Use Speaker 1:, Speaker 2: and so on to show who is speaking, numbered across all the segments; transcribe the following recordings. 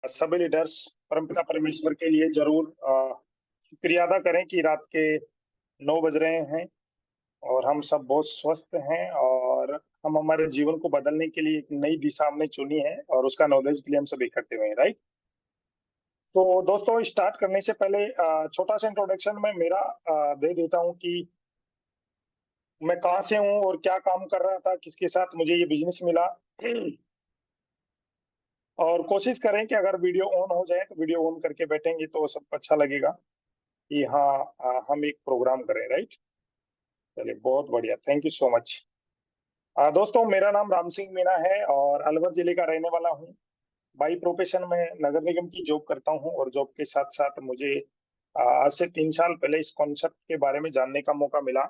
Speaker 1: सभी लीडर्स परमपिता परमेश्वर के लिए जरूर शुक्रिया अदा करें कि रात के 9 बज रहे हैं और हम सब बहुत स्वस्थ हैं और हम हमारे जीवन को बदलने के लिए एक नई दिशा हमने चुनी है और उसका नॉलेज के लिए हम सब इकट्ठे हुए हैं, राइट। तो दोस्तों, स्टार्ट करने से पहले छोटा सा इंट्रोडक्शन मैं मेरा दे देता हूँ कि मैं कहाँ से हूँ और क्या काम कर रहा था, किसके साथ मुझे ये बिजनेस मिला। और कोशिश करें कि अगर वीडियो ऑन हो जाए तो वीडियो ऑन करके बैठेंगे तो सबको अच्छा लगेगा कि हाँ, हम एक प्रोग्राम करें, राइट। चलिए, बहुत बढ़िया, थैंक यू सो मच। दोस्तों, मेरा नाम राम सिंह मीणा है और अलवर जिले का रहने वाला हूँ। बाई प्रोफेशन में नगर निगम की जॉब करता हूँ और जॉब के साथ साथ मुझे आज से 3 साल पहले इस कॉन्सेप्ट के बारे में जानने का मौका मिला।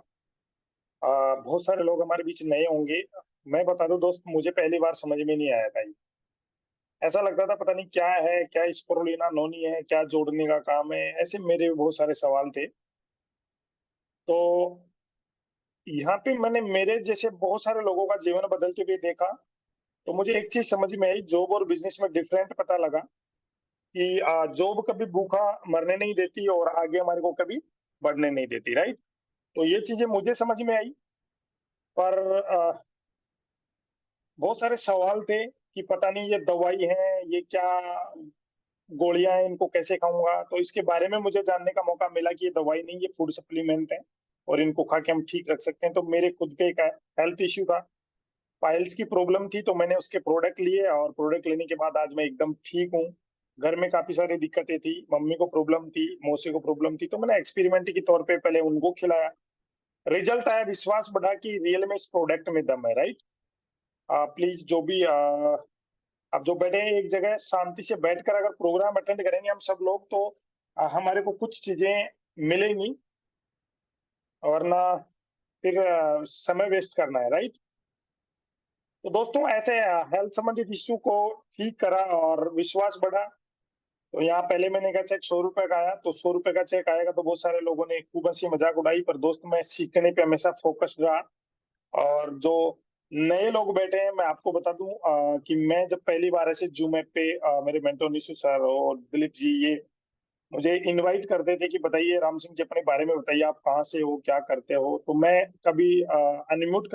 Speaker 1: बहुत सारे लोग हमारे बीच नए होंगे। मैं बता दूं दोस्त, मुझे पहली बार समझ में नहीं आया था ये। ऐसा लगता था पता नहीं क्या है, क्या स्पोरुलिना नोनी है, क्या जोड़ने का काम है, ऐसे मेरे बहुत सारे सवाल थे। तो यहाँ पे मैंने मेरे जैसे बहुत सारे लोगों का जीवन बदलते हुए देखा। तो मुझे एक चीज समझ में आई, जॉब और बिजनेस में डिफरेंट पता लगा कि जॉब कभी भूखा मरने नहीं देती और आगे हमारे को कभी बढ़ने नहीं देती, राइट। तो ये चीजें मुझे समझ में आई। पर बहुत सारे सवाल थे कि पता नहीं ये दवाई है, ये क्या गोलियां हैं, इनको कैसे खाऊंगा। तो इसके बारे में मुझे जानने का मौका मिला कि ये दवाई नहीं, ये फूड सप्लीमेंट है और इनको खा के हम ठीक रख सकते हैं। तो मेरे खुद के एक हेल्थ इश्यू था, पाइल्स की प्रॉब्लम थी, तो मैंने उसके प्रोडक्ट लिए और प्रोडक्ट लेने के बाद आज मैं एकदम ठीक हूँ। घर में काफी सारी दिक्कतें थी, मम्मी को प्रॉब्लम थी, मौसी को प्रॉब्लम थी, तो मैंने एक्सपेरिमेंट के तौर पे पहले उनको खिलाया। रिजल्ट आया, विश्वास बढ़ा कि रियल में इस प्रोडक्ट में दम है, राइट। प्लीज जो भी अब जो बैठे हैं एक जगह शांति से बैठकर अगर प्रोग्राम अटेंड करेंगे हम सब लोग तो हमारे को कुछ चीजें मिलेंगी, वरना फिर समय वेस्ट करना है, राइट। तो दोस्तों, ऐसे हेल्थ संबंधित इश्यू को ठीक करा और विश्वास बढ़ा। तो यहाँ पहले मैंने कहा चेक 100 रुपए का आया, तो 100 रुपए का चेक आएगा तो बहुत सारे लोगों ने खूब हंसी मजाक उड़ाई, पर दोस्त मैं सीखने पे हमेशा फोकस्ड रहा। और जो नए लोग बैठे हैं, मैं आपको बता दूं कि मैं जब पहली बार ऐसे जूम ऐप पे मेरे मेंटोर निशु सर और दिलीप जी ये मुझे इनवाइट करते थे कि बताइए राम सिंह जी अपने बारे में बताइए, आप कहाँ से हो, क्या करते हो, तो मैं कभी अनम्यूट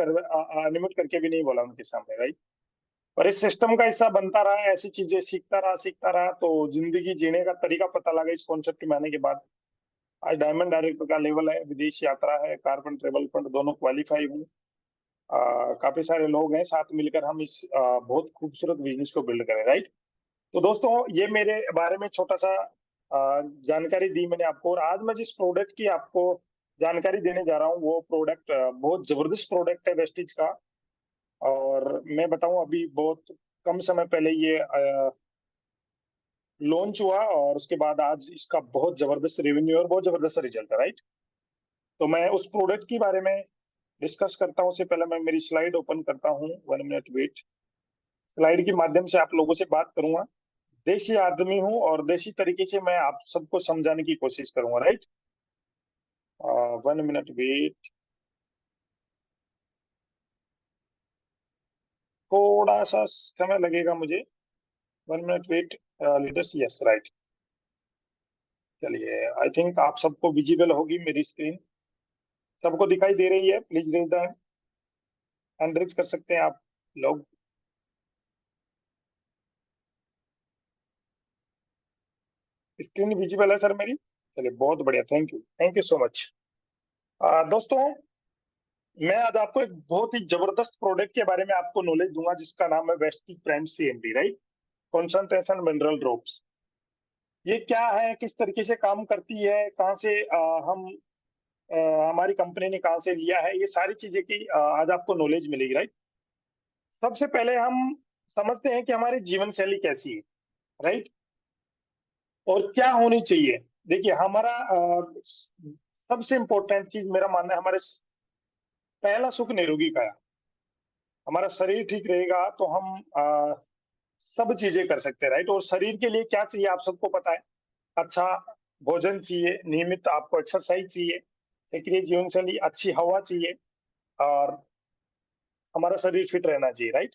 Speaker 1: करके भी नहीं बोला उनके सामने, राइट। और इस सिस्टम का हिस्सा बनता रहा, ऐसी चीजें सीखता रहा तो जिंदगी जीने का तरीका पता लगा इस कॉन्सेप्ट में आने के बाद। आज डायमंड डायरेक्टर का लेवल है, विदेश यात्रा है, कार्बन ट्रेवल फंड दोनों क्वालिफाई हूँ। काफी सारे लोग हैं, साथ मिलकर हम इस बहुत खूबसूरत बिजनेस को बिल्ड करें, राइट। तो दोस्तों, ये मेरे बारे में छोटा सा जानकारी दी मैंने आपको। और आज मैं जिस प्रोडक्ट की आपको जानकारी देने जा रहा हूँ वो प्रोडक्ट बहुत जबरदस्त प्रोडक्ट है वेस्टिज का। और मैं बताऊं, अभी बहुत कम समय पहले ये लॉन्च हुआ और उसके बाद आज इसका बहुत जबरदस्त रेवेन्यू और बहुत जबरदस्त रिजल्ट है, राइट। तो मैं उस प्रोडक्ट के बारे में डिस्कस करता हूँ। उससे पहले मैं मेरी स्लाइड ओपन करता हूँ, 1 मिनट वेट। स्लाइड के माध्यम से आप लोगों से बात करूंगा। देसी आदमी हूँ और देसी तरीके से मैं आप सबको समझाने की कोशिश करूंगा, राइट। 1 मिनट वेट, थोड़ा सा समय लगेगा मुझे। 1 minute wait, leaders, yes, right. चलिए, आई थिंक आप सबको विजिबल होगी मेरी स्क्रीन, सबको दिखाई दे रही है। Please raise the hand raise कर सकते हैं आप लोग। स्क्रीन विजिबल है सर मेरी? चलिए, बहुत बढ़िया, थैंक यू सो मच। दोस्तों, मैं आज आपको एक बहुत ही जबरदस्त प्रोडक्ट के बारे में आपको नॉलेज दूंगा जिसका नाम है Vestige prime CMD, right. Concentration mineral drops. ये क्या है, किस तरीके से काम करती है, कहाँ से हम हमारी कंपनी ने कहाँ से लिया है, ये सारी चीजें की आज आपको नॉलेज मिलेगी, राइट। सबसे पहले हम समझते हैं कि हमारी जीवन शैली कैसी है, राइट, और क्या होनी चाहिए। देखिए, हमारा सबसे इंपॉर्टेंट चीज मेरा मानना है, हमारे पहला सुख निरोगी काया। हमारा शरीर ठीक रहेगा तो हम सब चीजें कर सकते हैं, राइट। और शरीर के लिए क्या चाहिए आप सबको पता है। अच्छा भोजन चाहिए, नियमित आपको एक्सरसाइज चाहिए, सक्रिय जीवन शैली, अच्छी हवा चाहिए और हमारा शरीर फिट रहना चाहिए, राइट।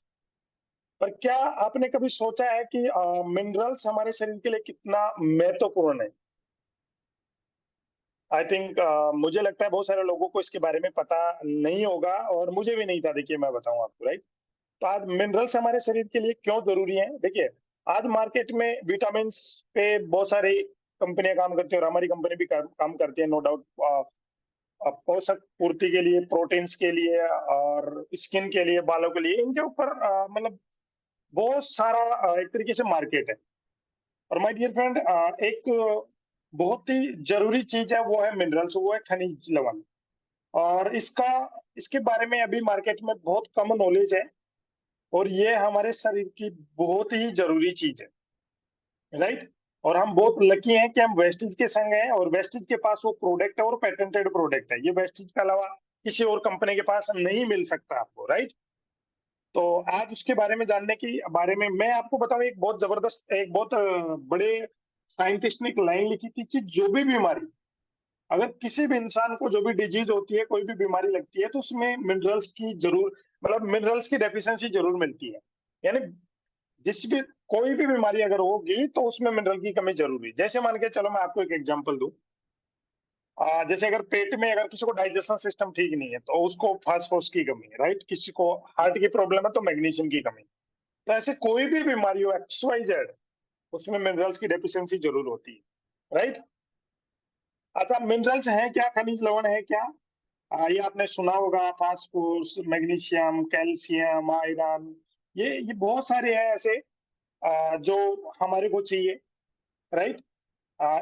Speaker 1: पर क्या आपने कभी सोचा है कि मिनरल्स हमारे शरीर के लिए कितना महत्वपूर्ण है? आई थिंक मुझे लगता है बहुत सारे लोगों को इसके बारे में पता नहीं होगा, और मुझे भी नहीं था। देखिए मैं बताऊं आपको, राइट? तो आज मिनरल्स हमारे शरीर के लिए क्यों जरूरी हैं? देखिए, आज मार्केट में विटामिन पे बहुत सारी कंपनियां काम करती है, और हमारी कंपनी भी काम करती है, नो डाउट। पोषक पूर्ति के लिए, प्रोटीन्स के लिए, और स्किन के लिए, बालों के लिए, इनके ऊपर मतलब बहुत सारा एक तरीके से मार्केट है। और माय डियर फ्रेंड, एक बहुत ही जरूरी चीज है, वो है मिनरल्स, वो है खनिज लवण। और इसके बारे में अभी मार्केट में बहुत कम नॉलेज है, और ये हमारे शरीर की बहुत ही जरूरी चीज है, राइट? और हम बहुत लकी हैं कि हम वेस्टिज के संग हैं, और वेस्टिज के पास वो प्रोडक्ट है, और पेटेंटेड प्रोडक्ट है। ये वेस्टिज के अलावा किसी और कंपनी के पास नहीं मिल सकता आपको, राइट? तो आज उसके बारे में जानने की बारे में मैं आपको बताऊं, एक बहुत जबरदस्त, एक बहुत बड़े साइंटिस्ट ने एक लाइन लिखी थी कि जो भी बीमारी, अगर किसी भी इंसान को जो भी डिजीज होती है, कोई भी बीमारी लगती है, तो उसमें मिनरल्स की जरूर, मतलब मिनरल्स की डेफिशिएंसी जरूर मिलती है। यानी जिस भी, कोई भी बीमारी अगर होगी तो उसमें मिनरल की कमी जरूरी है। जैसे मान के चलो, मैं आपको एक एग्जांपल दूं। जैसे अगर पेट में अगर किसी को डाइजेशन सिस्टम ठीक नहीं है, तो उसको फास्फोरस की कमी है, राइट? किसी को हार्ट की प्रॉब्लम है तो मैग्नीशियम की कमी। तो ऐसे कोई भी बीमारी हो, एक्स वाई जेड, उसमें मिनरल्स की डेफिशिएंसी जरूर होती है, राइट? अच्छा, मिनरल्स हैं क्या, खनिज लवण है क्या? ये आपने सुना होगा, फास्फोरस, मैग्नीशियम, कैल्शियम, आयरन। ये बहुत सारे हैं ऐसे जो हमारे को चाहिए, राइट?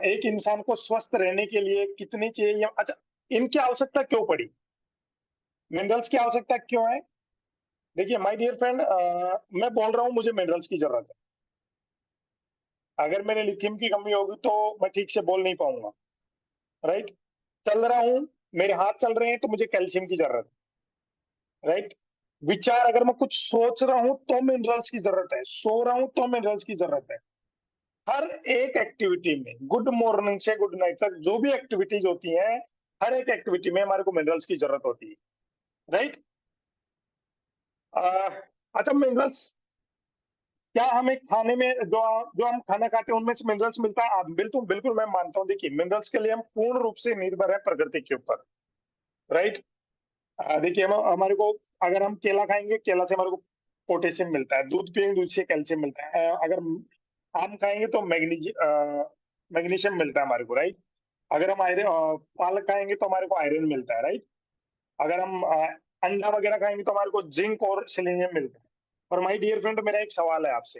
Speaker 1: एक इंसान को स्वस्थ रहने के लिए कितनी चाहिए अच्छा, इनकी आवश्यकता क्यों पड़ी? मिनरल्स की आवश्यकता क्यों है? देखिए माय डियर फ्रेंड, मैं बोल रहा हूँ मुझे मिनरल्स की जरूरत है। अगर मेरे लिथियम की कमी होगी तो मैं ठीक से बोल नहीं पाऊंगा, राइट? चल रहा हूँ, मेरे हाथ चल रहे हैं, तो मुझे कैल्शियम की जरूरत है, राइट? विचार, अगर मैं कुछ सोच रहा हूँ तो मिनरल्स की जरूरत है, सो रहा हूँ तो मिनरल्स की जरूरत है। हर एक एक्टिविटी में, गुड मॉर्निंग से गुड नाइट तक जो भी एक्टिविटीज होती हैं, हर एक एक्टिविटी में हमारे को मिनरल्स की जरूरत होती है, राइट? अच्छा, मिनरल्स क्या हमें खाने में, जो जो हम खाना खाते हैं उनमें से मिनरल्स मिलता है? बिल्कुल बिल्कुल, मैं मानता हूँ। देखिए, मिनरल्स के लिए हम पूर्ण रूप से निर्भर है प्रकृति के ऊपर, राइट? देखिए, हम हमारे को, अगर हम केला खाएंगे, केला से हमारे को पोटेशियम मिलता है। दूध पियेंगे, दूध से कैल्शियम मिलता है। अगर आम खाएंगे तो मैग्नीशियम मिलता है हमारे को, राइट? अगर हम पालक खाएंगे तो हमारे को आयरन मिलता है, राइट? अगर हम अंडा वगैरह खाएंगे तो हमारे को जिंक और सेलेनियम मिलता है। और माय डियर फ्रेंड, मेरा एक सवाल है आपसे,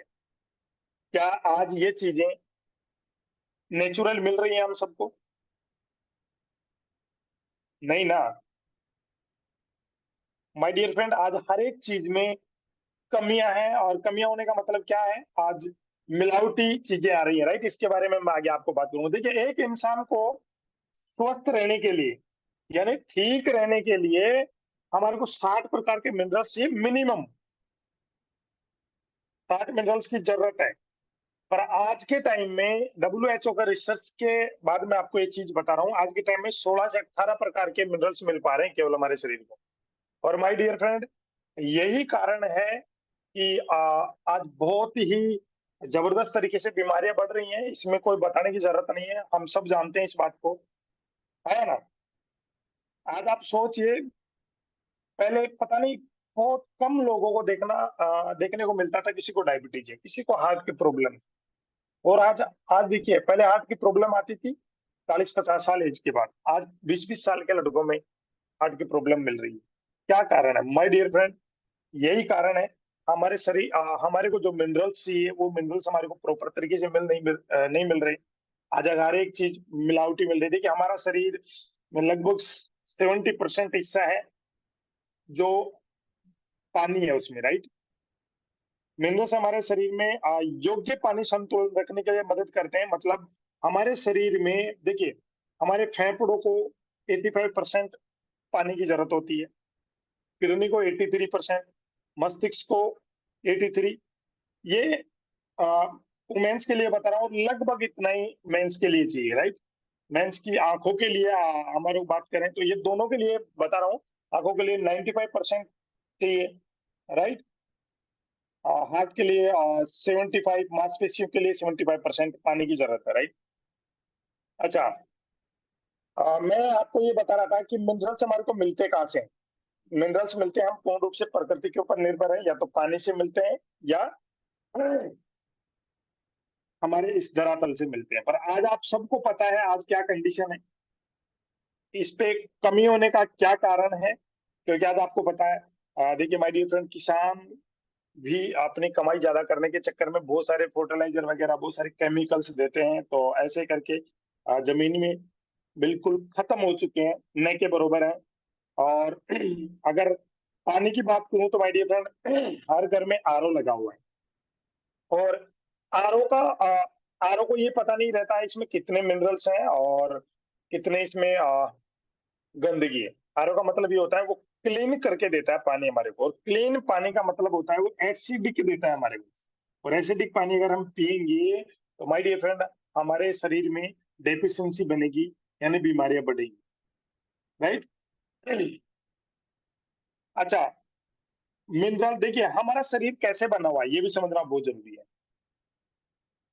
Speaker 1: क्या आज ये चीजें नेचुरल मिल रही है हम सबको? नहीं ना। माय डियर फ्रेंड, आज हर एक चीज में कमियां हैं, और कमियां होने का मतलब क्या है? आज मिलावटी चीजें आ रही है, राइट? इसके बारे में मैं आगे आपको बात करूंगा। देखिए, एक इंसान को स्वस्थ रहने के लिए, यानी ठीक रहने के लिए, हमारे को 60 प्रकार के मिनरल्स चाहिए, मिनिमम 60 मिनरल्स की जरूरत है। पर आज के टाइम में WHO का रिसर्च के बाद मैं आपको एक चीज बता रहा हूँ, आज के टाइम में 16 से 18 प्रकार के मिनरल्स मिल पा रहे हैं केवल हमारे शरीर को। और माय डियर फ्रेंड, यही कारण है कि आज बहुत ही जबरदस्त तरीके से बीमारियां बढ़ रही हैं। इसमें कोई बताने की जरूरत नहीं है, हम सब जानते हैं इस बात को, है ना? आज आप सोचिए, पहले पता नहीं, बहुत कम लोगों को देखने को मिलता था किसी को डायबिटीज है, किसी को हार्ट की प्रॉब्लम। और आज आज देखिए, पहले हार्ट की प्रॉब्लम आती थी 40-50 साल एज के बाद, आज 20-20 साल के लड़कों में हार्ट की प्रॉब्लम मिल रही है। क्या कारण है माय डियर फ्रेंड? यही कारण है, हमारे शरीर, हमारे को जो मिनरल्स चाहिए, वो मिनरल्स हमारे को प्रॉपर तरीके से नहीं मिल रहे। आज अगर हर एक चीज मिलावटी मिल रही है। देखिए, हमारा शरीर में लगभग 70% हिस्सा है जो पानी है उसमें, राइट? मिनरल्स हमारे शरीर में योग्य पानी संतुलन रखने के लिए मदद करते हैं। मतलब हमारे शरीर में, देखिए, हमारे फेफड़ों को 85% पानी की जरूरत होती है, किडनी को 83%, मस्तिष्क को 83। ये वुमेन्स के लिए बता रहा हूँ, लगभग इतना ही मेंस के लिए चाहिए, राइट? मेंस की आंखों के लिए, हमारे को बात करें तो ये दोनों के लिए बता रहा हूँ, आंखों के लिए 95% चाहिए, राइट? हार्ट के लिए 75, मांसपेशियों के लिए 75% पानी की जरूरत है, राइट। अच्छा, मैं आपको ये बता रहा था कि मिनरल्स हमारे को मिलते कहाँ से हैं। मिनरल्स मिलते हैं, हम पूर्ण रूप से प्रकृति के ऊपर निर्भर है, या तो पानी से मिलते हैं या हमारे इस धरातल से मिलते हैं। पर आज आप सबको पता है आज क्या कंडीशन है, इस पे कमी होने का क्या कारण है, क्योंकि आज आपको पता है, देखिए माय डियर फ्रेंड, किसान भी अपनी कमाई ज्यादा करने के चक्कर में बहुत सारे फर्टिलाइजर वगैरह, बहुत सारे केमिकल्स देते हैं, तो ऐसे करके जमीन में बिल्कुल खत्म हो चुके हैं, न के बरोबर है। और अगर पानी की बात करूं तो माय डियर फ्रेंड, हर घर में आरओ लगा हुआ है। और आरओ का आरओ को ये पता नहीं रहता है इसमें कितने मिनरल्स हैं और कितने इसमें गंदगी है। आरओ का मतलब ये होता है वो क्लीन करके देता है पानी हमारे को, और क्लीन पानी का मतलब होता है वो एसिडिक देता है हमारे को। और एसिडिक पानी अगर हम पियेंगे तो माय डियर फ्रेंड, हमारे शरीर में डेफिशिएंसी बनेगी, यानी बीमारियां बढ़ेगी, राइट। अच्छा, मिनरल देखिए हमारा शरीर कैसे बना हुआ है ये भी समझना बहुत जरूरी है।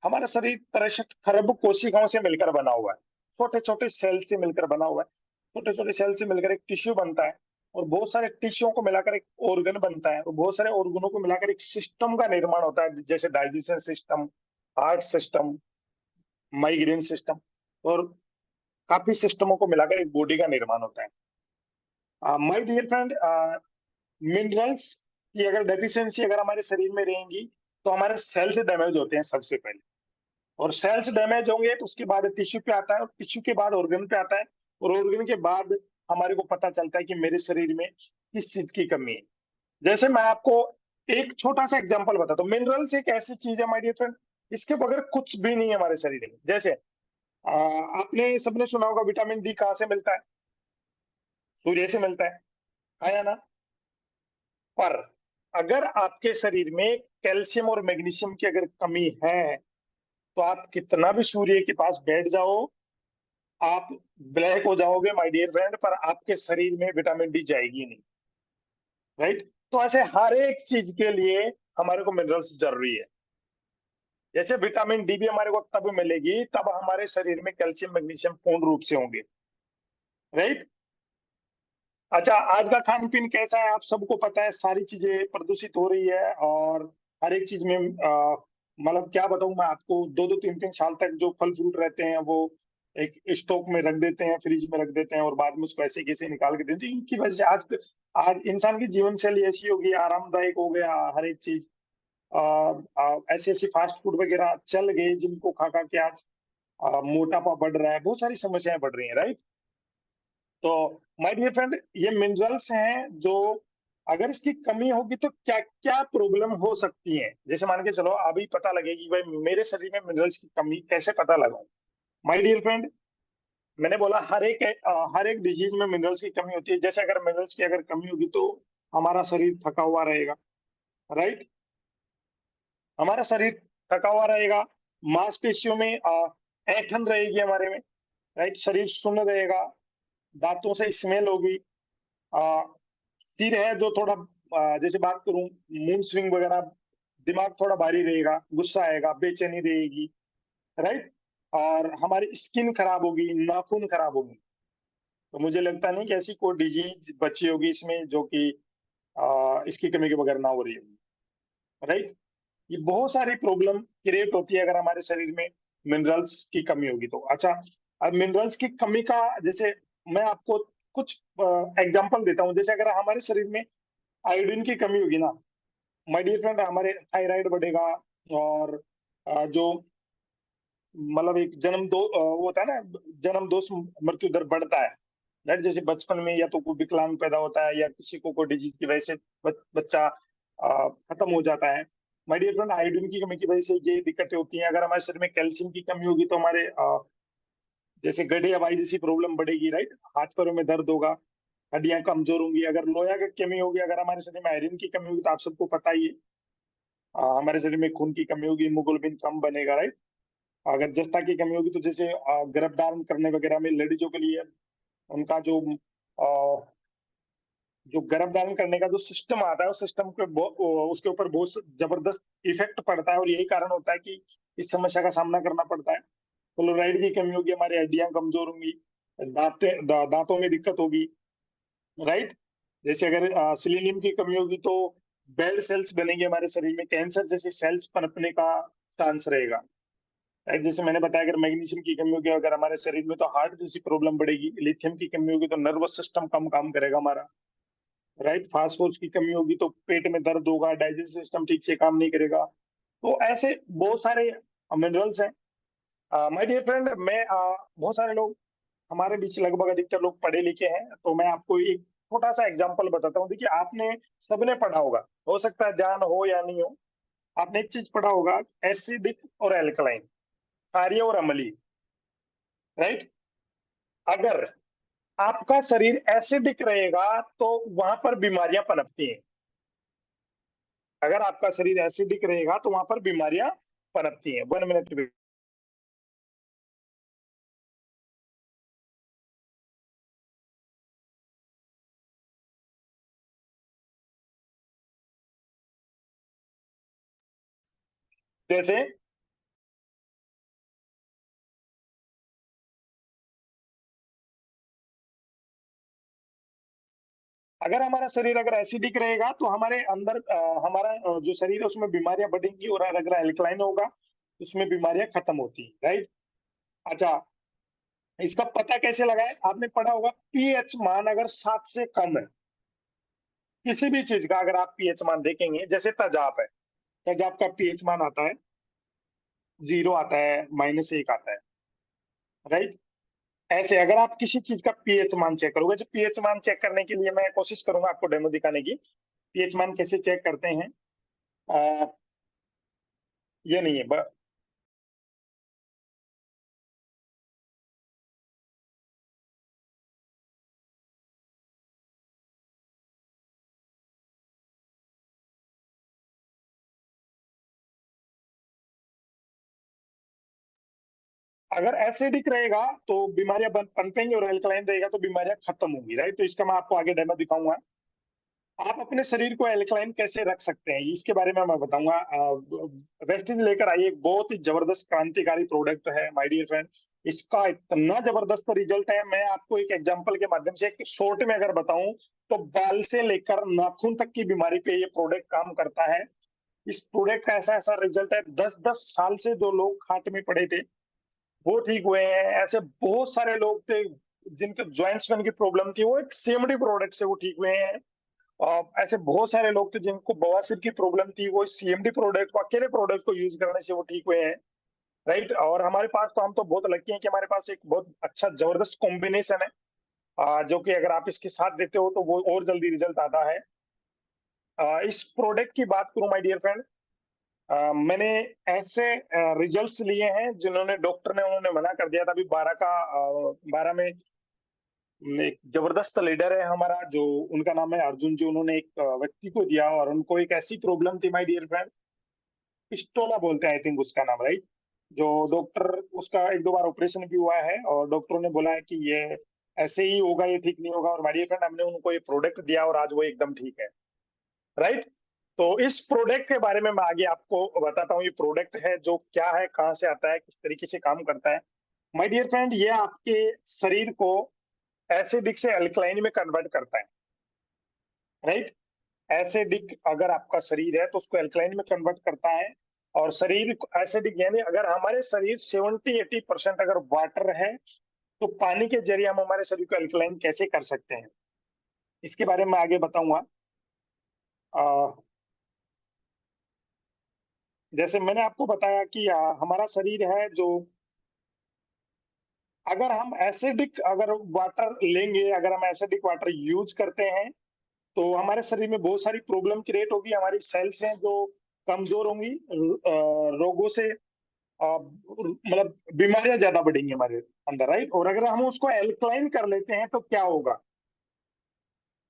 Speaker 1: हमारा शरीर 63 खरब कोशिकाओं से मिलकर बना हुआ है, छोटे छोटे सेल से मिलकर बना हुआ है। छोटे छोटे सेल से मिलकर एक टिश्यू बनता है, और बहुत सारे टिश्यूओं को मिलाकर एक ऑर्गन बनता है, और बहुत सारे ऑर्गनों को मिलाकर एक सिस्टम का निर्माण होता है, जैसे digestion system, heart system, migraine system, और काफी सिस्टमों को मिलाकर एक बॉडी का निर्माण होता है। माय डियर फ्रेंड, मिनरल्स की अगर डेफिशिएंसी अगर हमारे शरीर में रहेंगी तो हमारे सेल्स डैमेज होते हैं सबसे पहले। और सेल्स डैमेज होंगे तो उसके बाद टिश्यू पे आता है, और टिश्यू के बाद ऑर्गन पे आता है, और ऑर्गन के बाद हमारे को पता चलता है कि मेरे शरीर में किस चीज की कमी है। जैसे मैं आपको एक छोटा सा एग्जांपल बताता हूँ। मिनरल्स एक ऐसी चीज है माय डियर फ्रेंड, इसके बगैर कुछ भी नहीं है हमारे शरीर में। जैसे आपने सबने सुना होगा विटामिन डी कहाँ से मिलता है, सूर्य से मिलता है या ना। पर अगर आपके शरीर में कैल्शियम और मैग्नीशियम की अगर कमी है, तो आप कितना भी सूर्य के पास बैठ जाओ, आप ब्लैक हो जाओगे माय डियर फ्रेंड, पर आपके शरीर में विटामिन डी जाएगी नहीं, राइट। तो ऐसे हर एक चीज के लिए हमारे को मिनरल्स जरूरी है। जैसे विटामिन डी भी हमारे को तब मिलेगी तब हमारे शरीर में कैल्शियम मैग्नीशियम पूर्ण रूप से होंगे, राइट। अच्छा, आज का खान पीन कैसा है आप सबको पता है, सारी चीजें प्रदूषित हो रही है, और हर एक चीज में मतलब क्या बताऊं मैं आपको, 2-2 3-3 साल तक जो फल फ्रूट रहते हैं वो एक स्टॉक में रख देते हैं, फ्रिज में रख देते हैं, और बाद में उसको ऐसे कैसे निकाल के देते हैं। इनकी वजह से आज आज इंसान की जीवन शैली ऐसी हो गई, आरामदायक हो गया हर एक चीज। ऐसे ऐसे फास्ट फूड वगैरह चल गए जिनको खा खा के आज मोटापा बढ़ रहा है, बहुत सारी समस्याएं बढ़ रही हैं, राइट। तो माय डियर फ्रेंड, ये मिनरल्स हैं जो अगर इसकी कमी होगी तो क्या क्या प्रॉब्लम हो सकती है। जैसे मान के चलो अभी पता लगेगी कि भाई मेरे शरीर में मिनरल्स की कमी कैसे पता लगाऊं। माय डियर फ्रेंड, मैंने बोला हर एक डिजीज में मिनरल्स की कमी होती है। जैसे अगर मिनरल्स की अगर कमी होगी तो हमारा शरीर थका हुआ रहेगा, राइट। हमारा शरीर थका हुआ रहेगा, मांसपेशियों में ऐंठन रहेगी हमारे में, राइट। शरीर सुन्न रहेगा, दांतों से स्मेल होगी, आ, सिर है जो थोड़ा जैसे बात करूं मूड स्विंग वगैरह, दिमाग थोड़ा भारी रहेगा, गुस्सा आएगा, बेचैनी रहेगी, राइट। और हमारी स्किन खराब होगी, नाखून खराब होगी। तो मुझे लगता नहीं कि ऐसी कोई डिजीज बची होगी इसमें जो कि इसकी कमी के बगैर ना हो रही होगी, राइट। ये बहुत सारी प्रॉब्लम क्रिएट होती है अगर हमारे शरीर में मिनरल्स की कमी होगी तो। अच्छा, अब मिनरल्स की कमी का जैसे मैं आपको कुछ एग्जांपल देता हूँ। जैसे अगर हमारे शरीर में आयोडीन की कमी होगी ना माय डियर फ्रेंड, हमारे थायराइड बढ़ेगा, और जो मतलब एक वो होता है ना, जन्म दोष मृत्यु दर बढ़ता है, राइट। जैसे बचपन में या तो कोई विकलांग पैदा होता है, या किसी को कोई डिजीज की वजह से बच्चा खत्म हो जाता है। माय डियर फ्रेंड, आयोडीन की कमी की वजह से ये दिक्कतें होती हैं। अगर हमारे शरीर में कैल्शियम की कमी होगी तो हमारे जैसे गठियाबाई जैसी प्रॉब्लम बढ़ेगी, राइट। हाथ पैरों में दर्द होगा, हड्डियां कमजोर होंगी। अगर लोहा की कमी होगी, अगर हमारे शरीर में आयरन की कमी होगी तो आप सबको पता ही है, हमारे शरीर में खून की कमी होगी, हीमोग्लोबिन कम बनेगा, राइट। अगर जस्ता की कमी होगी तो जैसे गर्भधारण करने वगैरह में लेडीजों के लिए उनका जो जो गर्भधारण करने का जो सिस्टम आता है, उस सिस्टम के उसके ऊपर बहुत जबरदस्त इफेक्ट पड़ता है, और यही कारण होता है कि इस समस्या का सामना करना पड़ता है। क्लोराइड की कमी होगी, हमारी हड्डियां कमजोर होंगी, दांतों में दिक्कत होगी, राइट। जैसे अगर सिलीनियम की कमी होगी तो बेड सेल्स बनेंगे हमारे शरीर में, कैंसर जैसे सेल्स पनपने का चांस रहेगा, राइट। जैसे मैंने बताया, अगर मैग्नीशियम की कमी होगी अगर हमारे शरीर में, तो हार्ट जैसी प्रॉब्लम बढ़ेगी। लिथियम की कमी होगी तो नर्वस सिस्टम कम काम करेगा हमारा, राइट। फास्फोरस की कमी होगी तो पेट में दर्द होगा, डाइजेस्टिव सिस्टम ठीक से काम नहीं करेगा। तो ऐसे बहुत सारे मिनरल्स हैं। माय डियर फ्रेंड, बहुत सारे लोग हमारे बीच, लगभग अधिकतर लोग पढ़े लिखे हैं, तो मैं आपको एक छोटा सा एग्जांपल बताता हूँ। देखिए, आपने सबने पढ़ा होगा, हो सकता है ध्यान हो या नहीं हो, आपने एक चीज पढ़ा होगा, एसिडिक और एल्कलाइन, क्षारीय और अम्लीय, राइट। अगर आपका शरीर एसिडिक रहेगा तो वहां पर बीमारियां पनपती हैं। अगर आपका शरीर एसिडिक रहेगा तो वहां पर बीमारियां पनपती हैं। 1 मिनट। जैसे अगर हमारा शरीर अगर एसिडिक रहेगा तो हमारे अंदर हमारा जो शरीर है उसमें बीमारियां बढ़ेंगी, और अगर एल्कलाइन होगा तो उसमें बीमारियां खत्म होती हैं, राइट। अच्छा, इसका पता कैसे लगाए? आपने पढ़ा होगा, पीएच मान अगर 7 से कम है, किसी भी चीज का अगर आप पीएच मान देखेंगे, जैसे तेजाब है, तेजाब का पीएच मान आता है 0 आता है, -1 आता है, राइट। ऐसे अगर आप किसी चीज का पीएच मान चेक करोगे, जो पीएच मान चेक करने के लिए मैं कोशिश करूंगा आपको डेमो दिखाने की। पीएच मान कैसे चेक करते हैं? आ, ये नहीं है अगर एसिडिक रहेगा तो बीमारियां पनपेंगी, और एल्कलाइन रहेगा तो बीमारियां खत्म होंगी, राइट। तो इसका मैं आपको आगे डेमो दिखाऊंगा। आप अपने शरीर को एल्कलाइन कैसे रख सकते हैं, इसके बारे में मैं बताऊंगा। वेस्टीज लेकर आई एक बहुत ही जबरदस्त क्रांतिकारी प्रोडक्ट है माय डियर फ्रेंड। इसका इतना जबरदस्त रिजल्ट है, मैं आपको एक एग्जांपल के माध्यम से एक शॉर्ट में अगर बताऊं, तो बाल से लेकर नाखून तक की बीमारी पे ये प्रोडक्ट काम करता है। इस प्रोडक्ट का ऐसा ऐसा रिजल्ट है, 10-10 साल से जो लोग खाट में पड़े थे वो ठीक हुए हैं। ऐसे बहुत सारे लोग थे जिनके ज्वाइंट्स में की प्रॉब्लम थी, वो एक सीएमडी प्रोडक्ट से वो ठीक हुए हैं। और ऐसे बहुत सारे लोग थे जिनको बवासीर की प्रॉब्लम थी, वो सीएमडी प्रोडक्ट को, अकेले प्रोडक्ट को यूज करने से वो ठीक हुए हैं, राइट। और हमारे पास तो, हम तो बहुत लकी हैं कि हमारे पास एक बहुत अच्छा जबरदस्त कॉम्बिनेशन है, जो कि अगर आप इसके साथ देते हो तो वो और जल्दी रिजल्ट आता है। इस प्रोडक्ट की बात करूं माय डियर फ्रेंड, मैंने ऐसे रिजल्ट्स लिए हैं जिन्होंने, डॉक्टर ने उन्होंने मना कर दिया था। अभी 12 में एक जबरदस्त लीडर है हमारा, जो उनका नाम है अर्जुन जी, उन्होंने एक व्यक्ति को दिया, और उनको एक ऐसी प्रॉब्लम थी माय डियर फ्रेंड, पिस्टोला बोलते हैं आई थिंक उसका नाम, राइट। जो डॉक्टर, उसका 1-2 बार ऑपरेशन भी हुआ है, और डॉक्टरों ने बोला है कि ये ऐसे ही होगा, ये ठीक नहीं होगा, और माय डियर फ्रेंड हमने उनको ये प्रोडक्ट दिया और आज वो एकदम ठीक है, राइट। तो इस प्रोडक्ट के बारे में मैं आगे आपको बताता हूँ। ये प्रोडक्ट है जो क्या है, कहाँ से आता है, किस तरीके से काम करता है। माय डियर फ्रेंड, ये आपके शरीर को एसिडिक से अल्कलाइन में कन्वर्ट करता है, राइट। एसिडिक अगर आपका शरीर है तो उसको अल्कलाइन में कन्वर्ट करता है। और शरीर एसिडिक यानी अगर हमारे शरीर 70-80% अगर वाटर है, तो पानी के जरिए हम हमारे शरीर को अल्कलाइन कैसे कर सकते हैं, इसके बारे में आगे बताऊंगा। जैसे मैंने आपको बताया कि हमारा शरीर है जो, अगर हम एसिडिक अगर वाटर लेंगे, अगर हम एसिडिक वाटर यूज करते हैं, तो हमारे शरीर में बहुत सारी प्रॉब्लम क्रिएट होगी। हमारी सेल्स हैं जो कमजोर होंगी, रोगों से मतलब बीमारियां ज्यादा बढ़ेंगी हमारे अंदर, राइट। और अगर हम उसको एल्कलाइन कर लेते हैं तो क्या होगा?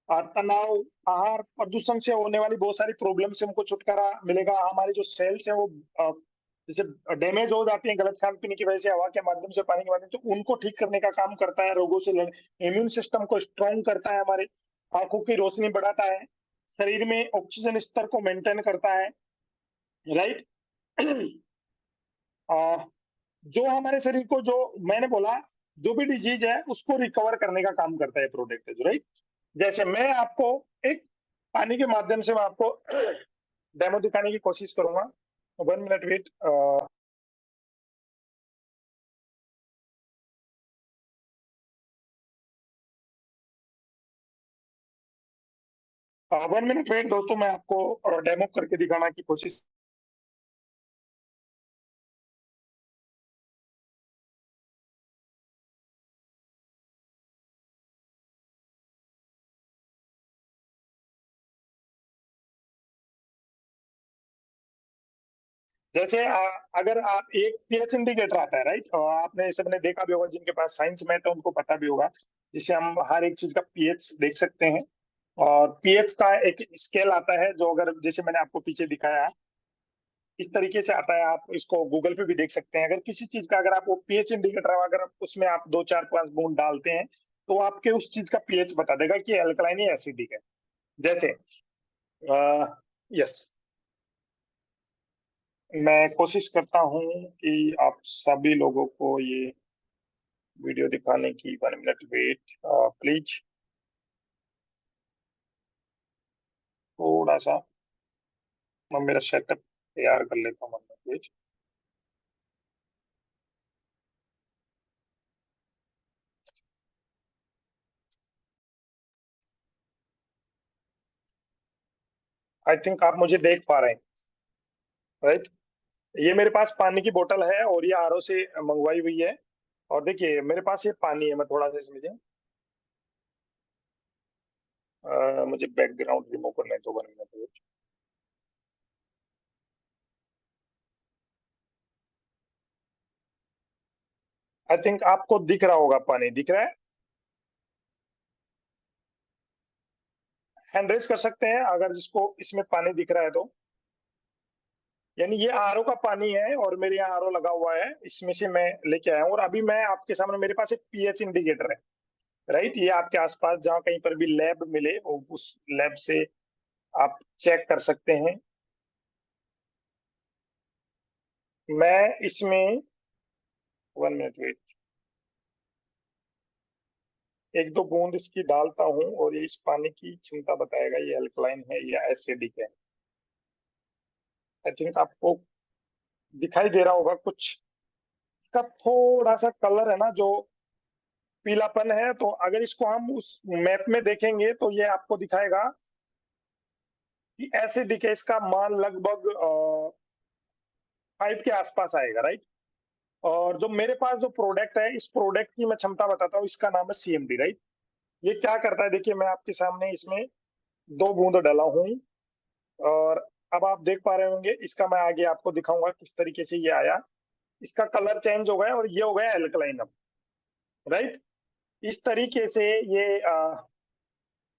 Speaker 1: तनाव, आहार, प्रदूषण से होने वाली बहुत सारी प्रॉब्लम से हमको छुटकारा मिलेगा। हमारी जो सेल्स हैं वो अ, जैसे डैमेज हो जाती हैं गलत खान पीने की वजह से, हवा के माध्यम से, पानी के माध्यम से, तो उनको ठीक करने का काम करता है, रोगों से लड़, इम्यून सिस्टम को स्ट्रांग करता है हमारे, आंखों की रोशनी बढ़ाता है, शरीर में ऑक्सीजन स्तर को मेंटेन करता है, राइट। जो हमारे शरीर को, जो मैंने बोला, जो भी डिजीज है उसको रिकवर करने का काम करता है प्रोडक्ट, राइट। जैसे मैं आपको एक पानी के माध्यम से मैं आपको डेमो दिखाने की कोशिश करूंगा। 1 मिनट वेट। 1 मिनट वेट दोस्तों, मैं आपको डेमो करके दिखाना की कोशिश। 'जैसे अगर आप एक पीएच इंडिकेटर आता है, राइट, आपने सबने देखा भी होगा, जिनके पास साइंस में है उनको पता भी होगा, जिससे हम हर एक चीज का पीएच देख सकते हैं। और पीएच का एक स्केल आता है, जो अगर जैसे मैंने आपको पीछे दिखाया, इस तरीके से आता है। आप इसको गूगल पे भी देख सकते हैं। अगर किसी चीज का, अगर आप वो पीएच इंडिकेटर, अगर उसमें आप 2, 4, 5 बूंद डालते हैं, तो आपके उस चीज का पीएच बता देगा कि अल्कलाइन या एसिडिक है। जैसे यस, मैं कोशिश करता हूँ कि आप सभी लोगों को ये वीडियो दिखाने की। 1 मिनट वेट प्लीज, थोड़ा सा मैं मेरा सेटअप तैयार कर लेता हूँ। 1 मिनट वेट। आई थिंक आप मुझे देख पा रहे हैं, राइट। ये मेरे पास पानी की बोतल है और ये आरओ से मंगवाई हुई है। और देखिए मेरे पास ये पानी है। मैं थोड़ा सा इसमें मुझे बैकग्राउंड रिमूव करना है, तो 1 मिनट वेट। आई थिंक आपको दिख रहा होगा, पानी दिख रहा है। हैंड रेस कर सकते हैं अगर जिसको इसमें पानी दिख रहा है तो। यानी ये आरओ का पानी है और मेरे यहाँ आरओ लगा हुआ है, इसमें से मैं लेके आया हूँ। और अभी मैं आपके सामने, मेरे पास एक पीएच इंडिकेटर है, राइट। ये आपके आसपास जहाँ कहीं पर भी लैब मिले, उस लैब से आप चेक कर सकते हैं। मैं इसमें 1 मिनट वेट, 1, 2 बूंद इसकी डालता हूँ और ये इस पानी की क्षमता बताएगा ये अल्कलाइन है या एसिडिक है। आई थिंक आपको दिखाई दे रहा होगा कुछ। इसका थोड़ा सा कलर है ना, जो पीलापन है, तो अगर इसको हम उस मैप में देखेंगे तो ये आपको दिखाएगा कि एसिडिक है। इसका मान लगभग 5 के आसपास आएगा, राइट। और जो मेरे पास जो प्रोडक्ट है, इस प्रोडक्ट की मैं क्षमता बताता हूँ। इसका नाम है सीएमडी, राइट। ये क्या करता है, देखिए मैं आपके सामने इसमें 2 बूंद डाला हूँ। और अब आप देख पा रहे होंगे, इसका मैं आगे आपको दिखाऊंगा किस तरीके से ये आया। इसका कलर चेंज हो गया और ये हो गया एल्कलाइन अब, राइट। इस तरीके से ये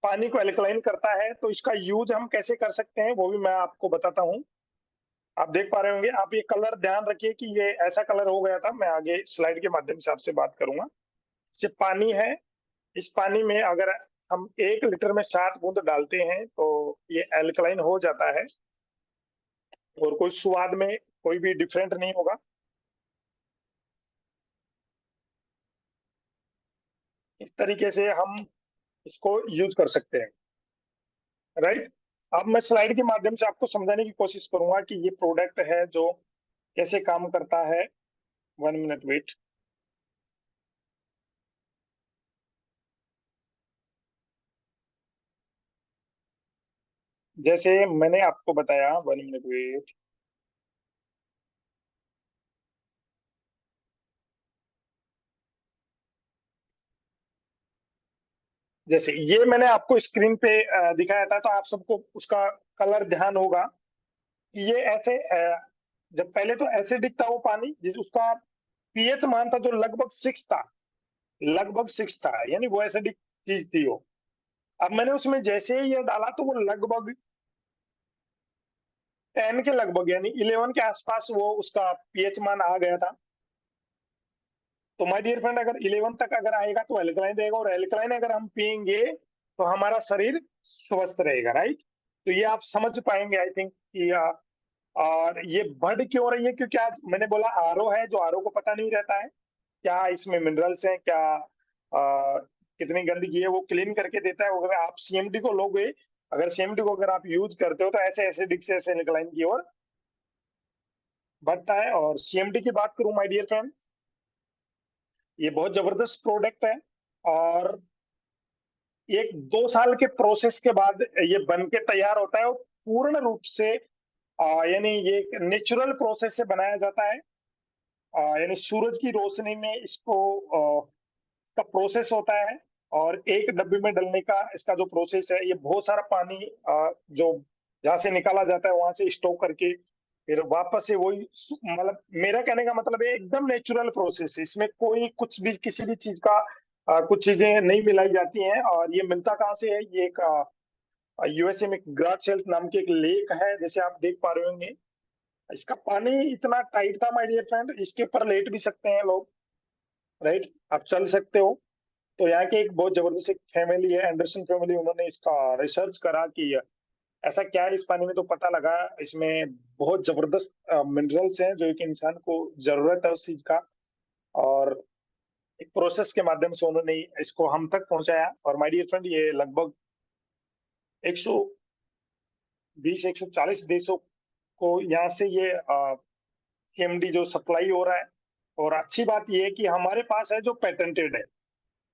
Speaker 1: पानी को एल्कलाइन करता है। तो इसका यूज हम कैसे कर सकते हैं वो भी मैं आपको बताता हूँ। आप देख पा रहे होंगे, आप ये कलर ध्यान रखिए कि ये ऐसा कलर हो गया था। मैं आगे स्लाइड के माध्यम से आपसे बात करूंगा। ये पानी है। इस पानी में अगर हम 1 लीटर में 7 बूंद डालते हैं तो ये एल्कलाइन हो जाता है और कोई स्वाद में कोई भी डिफरेंट नहीं होगा। इस तरीके से हम इसको यूज कर सकते हैं, राइट। अब मैं स्लाइड के माध्यम से आपको समझाने की कोशिश करूंगा कि ये प्रोडक्ट है जो कैसे काम करता है। 1 मिनट वेट। जैसे मैंने आपको बताया, 1 मिनट वेट। जैसे ये मैंने आपको स्क्रीन पे दिखाया था, तो आप सबको उसका कलर ध्यान होगा कि ये ऐसे जब पहले तो एसिडिक था वो पानी, जिस उसका पीएच मान था जो लगभग 6 था। लगभग 6 था, यानी वो एसिडिक चीज थी वो। अब मैंने उसमें जैसे ही ये डाला तो वो लगभग 10 के लगभग, यानी 11 के आसपास वो उसका पीएच मान आ गया था। तो माय डियर फ्रेंड, अगर 11 तक अगर आएगा तो एल्कलाइन रहेगा। और एल्कलाइन अगर हम पियेंगे तो हमारा शरीर स्वस्थ रहेगा, राइट। तो ये आप समझ पाएंगे आई थिंक कि और ये बढ़ क्यों रही है, क्योंकि आज मैंने बोला आरओ है, जो आरओ को पता नहीं रहता है क्या इसमें मिनरल्स हैं, क्या कितनी गंदगी है, वो क्लीन करके देता है। अगर आप सीएमडी को लोगे, अगर सीएमडी को अगर आप यूज करते हो तो ऐसे एसिडिक से ऐसे निकलाइन की ओर बढ़ता है। और सीएमडी की बात करूं माय डियर फ्रेंड, ये बहुत जबरदस्त प्रोडक्ट है। और एक 2 साल के प्रोसेस के बाद ये बन के तैयार होता है, और पूर्ण रूप से यानी ये एक नेचुरल प्रोसेस से बनाया जाता है। यानी सूरज की रोशनी में इसको का प्रोसेस होता है। और एक डब्बे में डलने का इसका जो प्रोसेस है, ये बहुत सारा पानी जो जहाँ से निकाला जाता है वहां से स्टोक करके फिर वापस से वही मतलब मेरा कहने का मतलब है एकदम नेचुरल प्रोसेस है। इसमें कोई कुछ भी किसी भी चीज का कुछ चीजें नहीं मिलाई जाती हैं। और ये मिलता कहाँ से है, ये एक यूएसए में ग्राटशेल्फ नाम की एक लेक है, जैसे आप देख पा रहे होंगे। इसका पानी इतना टाइट था माय डियर फ्रेंड, इसके ऊपर लेट भी सकते हैं लोग, राइट, आप चल सकते हो। तो यहाँ की एक बहुत जबरदस्त एक फैमिली है, एंडरसन फैमिली, उन्होंने इसका रिसर्च करा कि ऐसा क्या है इस पानी में। तो पता लगा इसमें बहुत जबरदस्त मिनरल्स हैं जो एक इंसान को जरूरत है उस चीज का। और एक प्रोसेस के माध्यम से उन्होंने इसको हम तक पहुंचाया। और माय डियर फ्रेंड, ये लगभग 120 140 देशों को यहाँ से ये सीएमडी जो सप्लाई हो रहा है। और अच्छी बात ये है कि हमारे पास है जो पेटेंटेड है,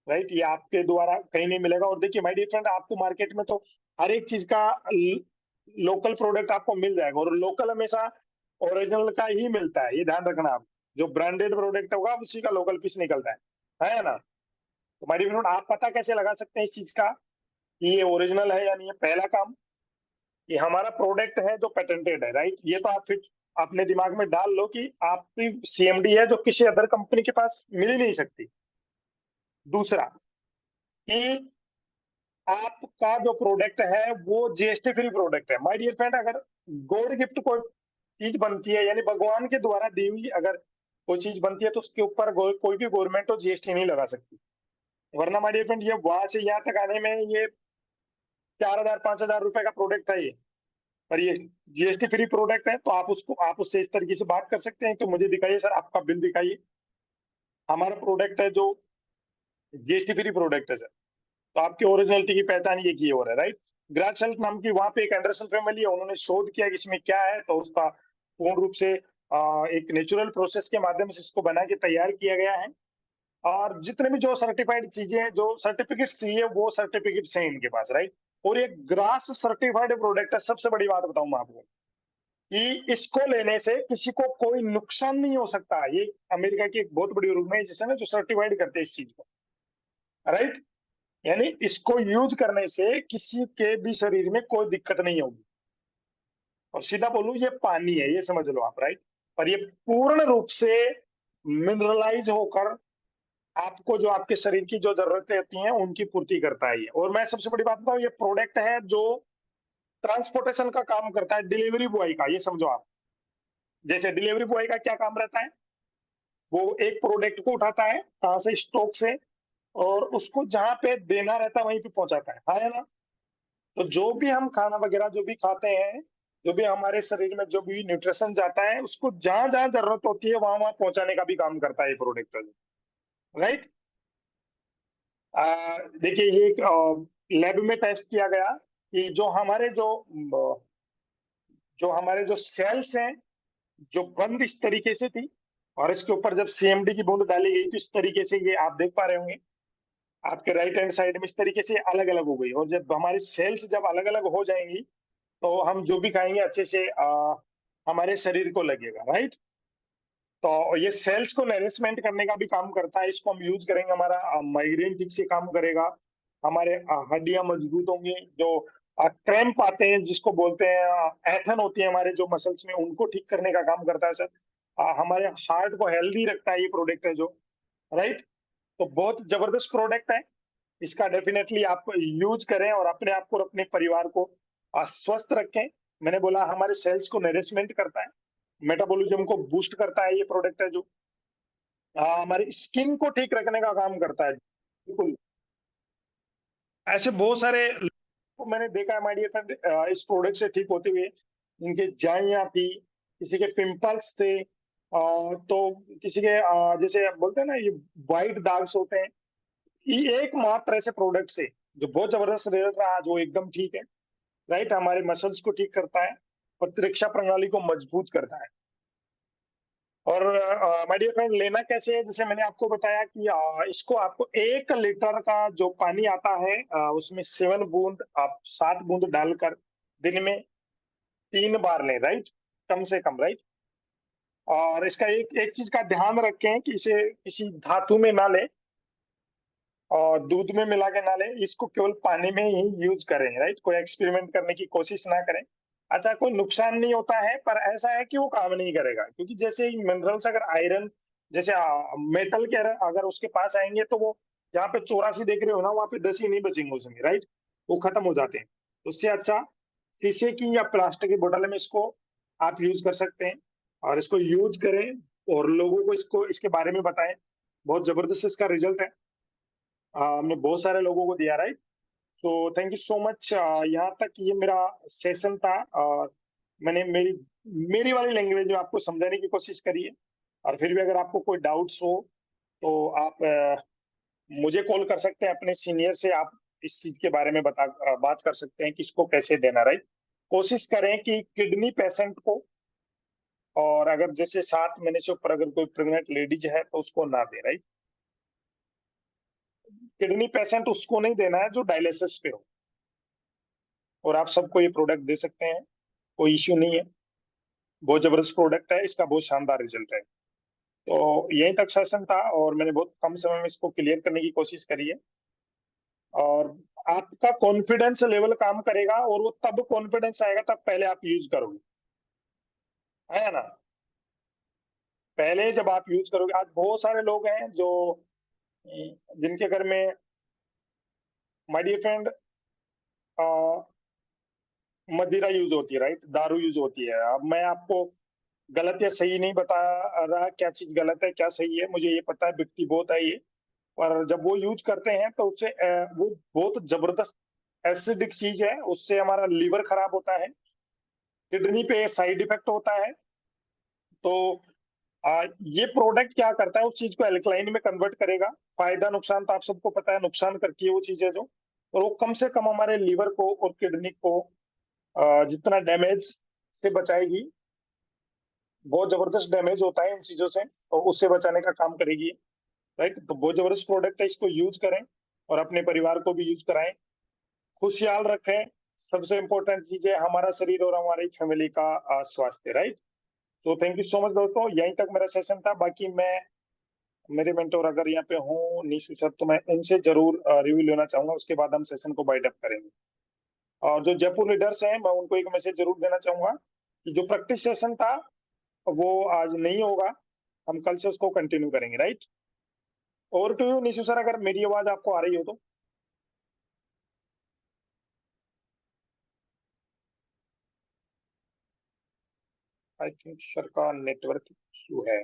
Speaker 1: राइट, ये आपके द्वारा कहीं नहीं मिलेगा। और देखिए माय डियर फ्रेंड, आपको मार्केट में तो हर एक चीज का लोकल प्रोडक्ट आपको मिल जाएगा, और लोकल हमेशा ओरिजिनल का ही मिलता है, ये ध्यान रखना आप। जो ब्रांडेड प्रोडक्ट होगा उसी का लोकल पीस निकलता है ना। तो माय डियर फ्रेंड, आप पता कैसे लगा सकते हैं इस चीज का कि ये ओरिजिनल है या नहीं है। पहला काम, ये हमारा प्रोडक्ट है जो पेटेंटेड है, राइट, ये तो आप फिर अपने दिमाग में डाल लो कि आपकी सीएमडी है जो किसी अदर कंपनी के पास मिल ही नहीं सकती। दूसरा कि आपका जो प्रोडक्ट है वो जीएसटी फ्री प्रोडक्ट है। माय डियर फ्रेंड, अगर गॉड गिफ्ट कोई चीज बनती है, यानी भगवान के द्वारा दी हुई अगर कोई चीज बनती है, तो उसके ऊपर कोई भी गवर्नमेंट तो जीएसटी नहीं लगा सकती। वरना माय डियर फ्रेंड, ये वहां से यहाँ तक आने में ये 4,000 5,000 रुपए का प्रोडक्ट है ये। पर ये जीएसटी फ्री प्रोडक्ट है, तो आप उससे इस तरीके से बात कर सकते हैं। तो मुझे दिखाइए सर, आपका बिल दिखाइए। हमारा प्रोडक्ट है जो जीएसटी फ्री प्रोडक्ट है सर, तो आपकी ओरिजिनलिटी की पहचान ये की हो रहा है, राइट। ग्राटशेल्फ नाम की वहां पे एक एंडरसन फैमिली है, उन्होंने शोध किया कि इसमें क्या है, तो उसका पूर्ण रूप से एक नेचुरल प्रोसेस के माध्यम से इसको बना के तैयार किया गया है। और जितने भी जो सर्टिफाइड चीजें हैं, जो सर्टिफिकेट चाहिए वो सर्टिफिकेट हैं इनके पास, राइट। और ये ग्रास सर्टिफाइड प्रोडक्ट है। सबसे बड़ी बात बताऊं मैं आपको कि इसको लेने से किसी को कोई नुकसान नहीं हो सकता। ये अमेरिका की एक बहुत बड़ी ऑर्गेनाइजेशन है जो सर्टिफाइड करते हैं इस चीज को, राइट। यानी इसको यूज करने से किसी के भी शरीर में कोई दिक्कत नहीं होगी। और सीधा बोलूं, ये पानी है, ये समझ लो आप, राइट। पर ये पूर्ण रूप से मिनरलाइज होकर आपको जो आपके शरीर की जो जरूरतें होती हैं उनकी पूर्ति करता है ये। और मैं सबसे बड़ी बात बताऊं, ये प्रोडक्ट है जो ट्रांसपोर्टेशन का काम करता है, डिलीवरी बॉय का, ये समझो आप। जैसे डिलीवरी बॉय का क्या काम रहता है, वो एक प्रोडक्ट को उठाता है कहाँ से, स्टॉक से, और उसको जहाँ पे देना रहता है वहीं पे पहुंचाता है, हाँ है ना। तो जो भी हम खाना वगैरह जो भी खाते हैं, जो भी हमारे शरीर में जो भी न्यूट्रिशन जाता है, उसको जहां जहां जरूरत होती है वहां वहां पहुंचाने का भी काम करता है ये प्रोडक्ट, राइट। देखिए ये एक लैब में टेस्ट किया गया कि जो हमारे जो सेल्स हैं, जो बंद इस तरीके से थी, और इसके ऊपर जब सीएमडी की बूंद डाली गई तो इस तरीके से ये आप देख पा रहे होंगे आपके राइट हैंड साइड में इस तरीके से अलग अलग हो गई। और जब हमारी सेल्स जब अलग अलग हो जाएंगी तो हम जो भी खाएंगे अच्छे से हमारे शरीर को लगेगा, राइट। तो ये सेल्स को नरिशमेंट करने का भी काम करता है। इसको हम यूज करेंगे, हमारा माइग्रेन ठीक से काम करेगा, हमारे हड्डियां मजबूत होंगी, जो क्रैम्प आते हैं जिसको बोलते हैं ऐठन होती है हमारे जो मसल्स में, उनको ठीक करने का काम करता है सर। हमारे हार्ट को हेल्दी रखता है ये प्रोडक्ट है जो, राइट। तो बहुत जबरदस्त प्रोडक्ट है, इसका डेफिनेटली आप यूज करें और अपने आप को और अपने परिवार को स्वस्थ रखें। मैंने बोला हमारे सेल्स को नरिशमेंट करता है, मेटाबॉलिज्म को बूस्ट करता है ये प्रोडक्ट है जो, हमारी स्किन को ठीक रखने का काम करता है, बिल्कुल। ऐसे बहुत सारे को मैंने देखा है माय डियर फ्रेंड, इस प्रोडक्ट से ठीक होते हुए। इनके जाइयां थी, किसी के पिंपल्स थे, तो किसी के जैसे आप बोलते हैं ना, ये वाइट दाग्स होते हैं। ये एक मात्र ऐसे प्रोडक्ट से जो बहुत जबरदस्त रिजल्ट रहा, जो एकदम ठीक है। राइट, हमारे मसल्स को ठीक करता है, प्रतिरक्षा प्रणाली को मजबूत करता है। और माय डियर फ्रेंड, लेना कैसे है, जैसे मैंने आपको बताया कि इसको आपको 1 लीटर का जो पानी आता है, उसमें 7 बूंद, आप 7 बूंद डालकर दिन में 3 बार लें। राइट, कम से कम। राइट, और इसका एक एक चीज का ध्यान रखें कि इसे किसी धातु में ना लें और दूध में मिला के ना लें, इसको केवल पानी में ही यूज करें। राइट, कोई एक्सपेरिमेंट करने की कोशिश ना करें। अच्छा, कोई नुकसान नहीं होता है, पर ऐसा है कि वो काम नहीं करेगा, क्योंकि जैसे ही मिनरल्स, अगर आयरन जैसे मेटल के अगर उसके पास आएंगे, तो वो जहाँ पे 84 देख रहे हो ना, वहाँ पे 10 ही नहीं बचेंगे उसमें। राइट, वो खत्म हो जाते हैं। उससे अच्छा शीशे की या प्लास्टिक की बोतल में इसको आप यूज कर सकते हैं, और इसको यूज करें और लोगों को इसको इसके बारे में बताएं। बहुत जबरदस्त इसका रिजल्ट है। हमने बहुत सारे लोगों को दिया। राइट, तो थैंक यू सो मच। यहाँ तक ये मेरा सेशन था, और मैंने मेरी मेरी वाली लैंग्वेज में आपको समझाने की कोशिश करी है। और फिर भी अगर आपको कोई डाउट्स हो, तो आप मुझे कॉल कर सकते हैं, अपने सीनियर से आप इस चीज के बारे में बात कर सकते हैं कि इसको कैसे देना। राइट, कोशिश करें कि किडनी पेशेंट को, और अगर जैसे 7 महीने से ऊपर अगर कोई प्रेग्नेंट लेडीज है, तो उसको ना दे। राइट, किडनी पेशेंट उसको नहीं देना है जो डायलिसिस पे हो। और आप सबको ये प्रोडक्ट दे सकते हैं, कोई इश्यू नहीं है। बहुत जबरदस्त प्रोडक्ट है, इसका बहुत शानदार रिजल्ट है। तो यहीं तक सेशन था, और मैंने बहुत कम समय में इसको क्लियर करने की कोशिश करी है। और आपका कॉन्फिडेंस लेवल काम करेगा, और वो तब कॉन्फिडेंस आएगा तब पहले आप यूज करोगे, है ना। पहले जब आप यूज करोगे, आज बहुत सारे लोग हैं जो जिनके घर में, माय डियर फ्रेंड, मदिरा यूज होती है। राइट, दारू यूज होती है। अब मैं आपको गलत या सही नहीं बता रहा, क्या चीज गलत है क्या सही है, मुझे ये पता है, व्यक्ति बहुत है ये। पर जब वो यूज करते हैं, तो उससे वो बहुत जबरदस्त एसिडिक चीज है, उससे हमारा लीवर खराब होता है, किडनी पे साइड इफेक्ट होता है। तो ये प्रोडक्ट क्या करता है, उस चीज को एल्कलाइन में कन्वर्ट करेगा। फायदा नुकसान तो आप सबको पता है, नुकसान करती है वो चीजें जो, और वो कम से कम हमारे लीवर को और किडनी को जितना डैमेज से बचाएगी। बहुत जबरदस्त डैमेज होता है इन चीजों से, और उससे बचाने का काम करेगी। राइट, तो बहुत जबरदस्त प्रोडक्ट है, इसको यूज करें और अपने परिवार को भी यूज कराएं। खुशहाल रखें। सबसे इंपॉर्टेंट चीज है हमारा शरीर और हमारी फैमिली का स्वास्थ्य। राइट, तो थैंक यू सो मच दोस्तों, यहीं तक मेरा सेशन था। बाकी मैं, मेरे मेंटोर अगर यहाँ पे हो निशु सर, तो मैं उनसे जरूर रिव्यू लेना चाहूंगा, उसके बाद हम सेशन को बाइट अप करेंगे। और जो जयपुर लीडर्स हैं, मैं उनको एक मैसेज जरूर देना चाहूंगा कि जो प्रैक्टिस सेशन था वो आज नहीं होगा, हम कल से उसको कंटिन्यू करेंगे। Right, over to you Nishu sir, अगर मेरी आवाज आपको आ रही हो तो। आई थिंक सर का नेटवर्क इशू है।